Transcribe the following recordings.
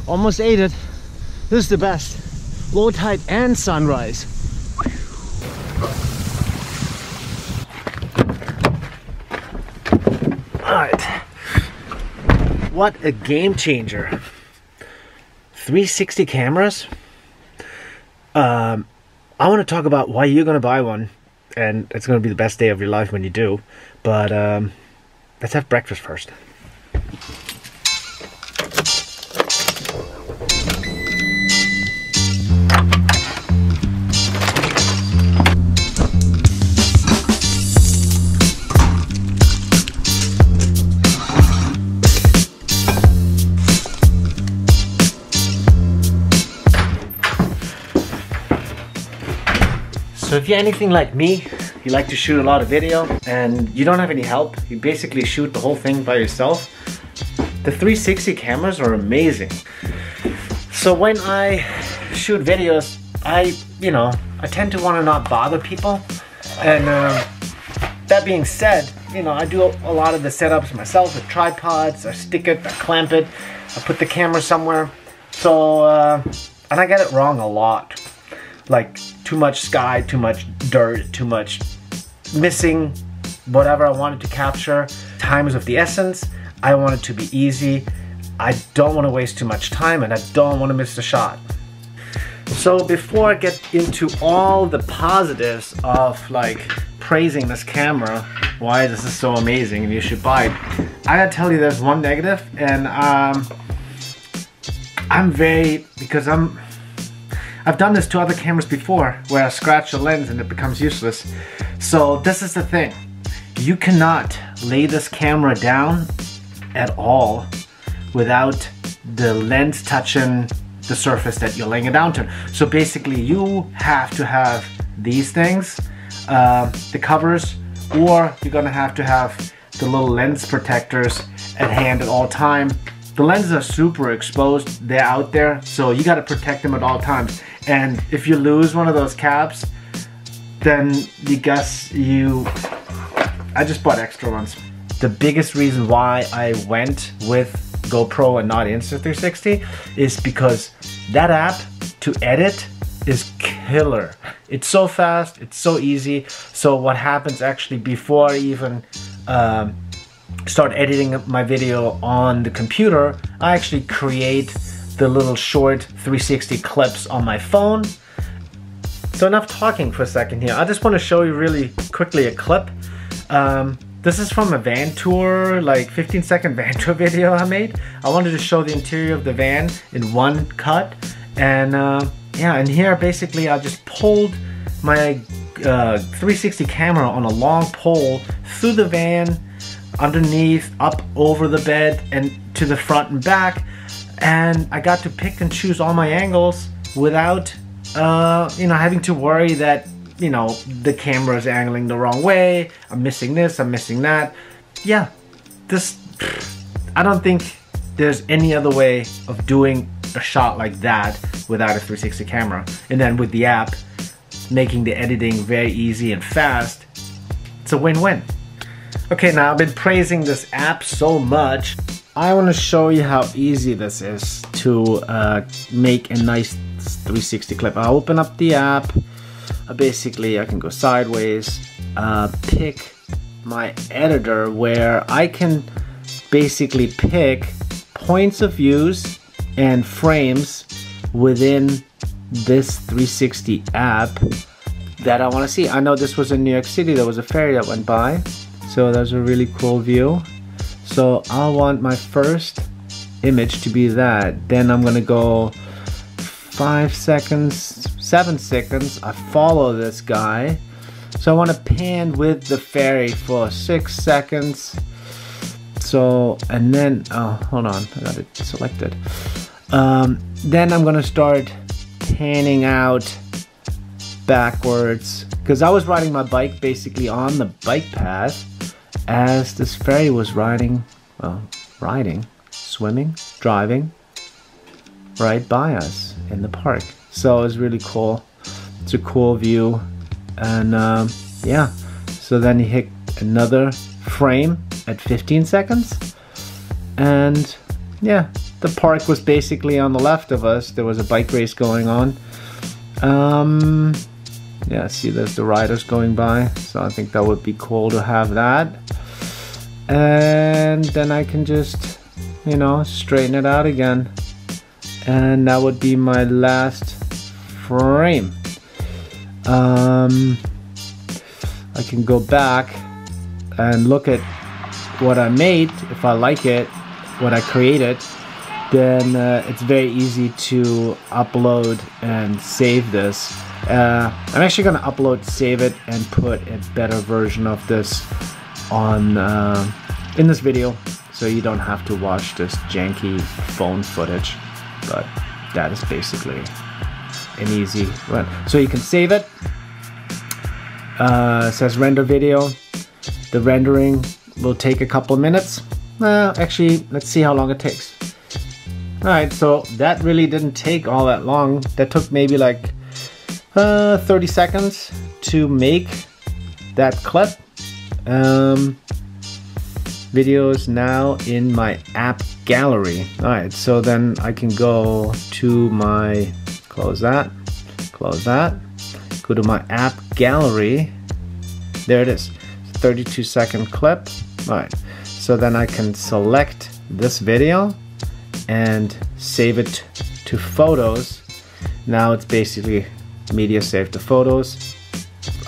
Almost ate it. This is the best. Low tide and sunrise. Alright. What a game changer. 360 cameras. I want to talk about why you're going to buy one. And it's going to be the best day of your life when you do. But let's have breakfast first. So if you're anything like me, you like to shoot a lot of video and you don't have any help, you basically shoot the whole thing by yourself, the 360 cameras are amazing. So when I shoot videos, I tend to want to not bother people. And that being said, I do a lot of the setups myself with tripods. I stick it, I clamp it, I put the camera somewhere. So, and I get it wrong a lot. Like too much sky, too much dirt, too much missing whatever I wanted to capture. Time is of the essence. I want it to be easy. I don't want to waste too much time and I don't want to miss the shot. So before I get into all the positives of like praising this camera, why this is so amazing and you should buy it, I gotta tell you there's one negative, and I've done this to other cameras before where I scratch the lens and it becomes useless. So this is the thing. You cannot lay this camera down at all without the lens touching the surface that you're laying it down to. So basically you have to have these things, the covers, or you're gonna have to have the little lens protectors at hand at all time. The lenses are super exposed, they're out there, so you gotta protect them at all times. And if you lose one of those caps, then I just bought extra ones. The biggest reason why I went with GoPro and not Insta360 is because that app to edit is killer. It's so fast, it's so easy. So what happens actually before I even start editing my video on the computer, I actually create the little short 360 clips on my phone. So enough talking for a second here. I just want to show you really quickly a clip. This is from a van tour, like 15-second van tour video I made. I wanted to show the interior of the van in one cut. And yeah, and here basically I just pulled my 360 camera on a long pole through the van, underneath, up over the bed, and to the front and back. And I got to pick and choose all my angles without having to worry that the camera is angling the wrong way, I'm missing this, I'm missing that. Yeah, I don't think there's any other way of doing a shot like that without a 360 camera. And then with the app making the editing very easy and fast, it's a win-win. Okay, now I've been praising this app so much. I want to show you how easy this is to make a nice 360 clip. I'll open up the app. Basically, I can go sideways, pick my editor where I can basically pick points of views and frames within this 360 app that I want to see. I know this was in New York City, there was a ferry that went by, so that's a really cool view. So I want my first image to be that. Then I'm gonna go 5 seconds, 7 seconds. I follow this guy. So I want to pan with the ferry for 6 seconds. So, and then, oh, hold on, I got it selected. Then I'm gonna start panning out backwards because I was riding my bike basically on the bike path as this fairy was riding, well, swimming, driving right by us in the park. So it was really cool. It's a cool view. And yeah, so then he hit another frame at 15 seconds. And yeah, the park was basically on the left of us. There was a bike race going on. Yeah, see, there's the riders going by. So I think that would be cool to have that. And then I can just, you know, straighten it out again. And that would be my last frame. I can go back and look at what I made. If I like it, what I created, then it's very easy to upload and save this. I'm actually going to upload, save it, and put a better version of this on in this video, so you don't have to watch this janky phone footage. But that is basically an easy run. So you can save it. It says render video. The rendering will take a couple of minutes. Actually, let's see how long it takes. Alright, so that really didn't take all that long. That took maybe like 30 seconds to make that clip. Video is now in my app gallery. Alright, so then I can go to my, close that, go to my app gallery. There it is, 32-second clip. Alright, so then I can select this video and save it to photos. Now it's basically media saved to photos.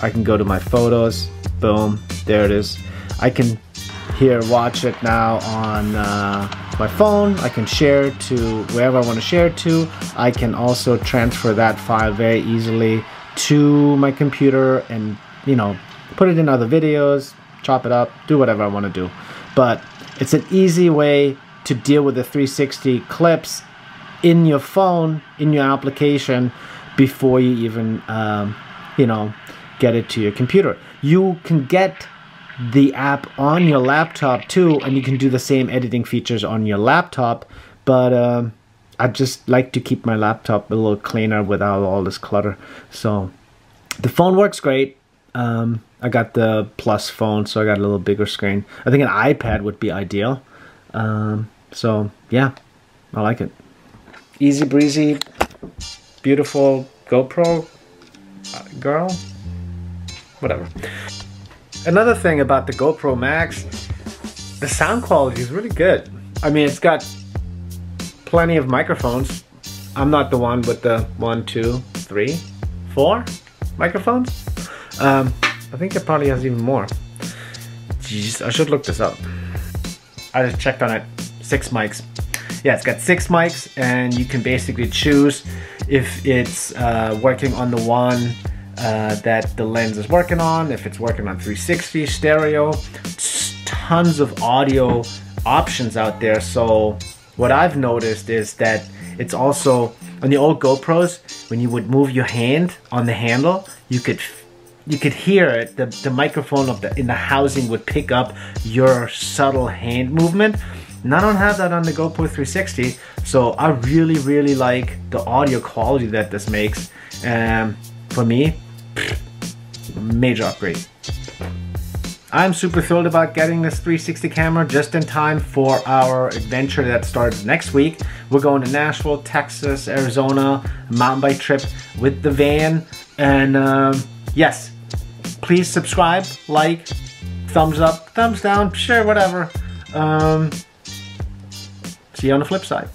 I can go to my photos, boom, there it is. I can here watch it now on my phone. I can share it to wherever I want to share it to. I can also transfer that file very easily to my computer and, you know, put it in other videos, chop it up, do whatever I want to do. But it's an easy way to deal with the 360 clips in your phone, in your application, before you even, you know, get it to your computer. You can get the app on your laptop too, and you can do the same editing features on your laptop, but I just like to keep my laptop a little cleaner without all this clutter. So the phone works great. I got the Plus phone, so I got a little bigger screen. I think an iPad would be ideal. So yeah, I like it. Easy breezy, beautiful GoPro girl, whatever. Another thing about the GoPro MAX, the sound quality is really good. I mean, it's got plenty of microphones. I'm not the one with the 1, 2, 3, 4 microphones. I think it probably has even more. Jeez, I should look this up. I just checked on it. 6 mics. Yeah, it's got 6 mics, and you can basically choose if it's working on the one that the lens is working on, if it's working on 360, stereo, tons of audio options out there. So what I've noticed is that it's also, on the old GoPros, when you would move your hand on the handle, you could hear it, the microphone in the housing would pick up your subtle hand movement. And I don't have that on the GoPro 360, so I really like the audio quality that this makes. For me, major upgrade. I'm super thrilled about getting this 360 camera just in time for our adventure that starts next week. We're going to Nashville, Texas, Arizona, a mountain bike trip with the van. And yes, please subscribe, like, thumbs up, thumbs down, sure, whatever. See you on the flip side.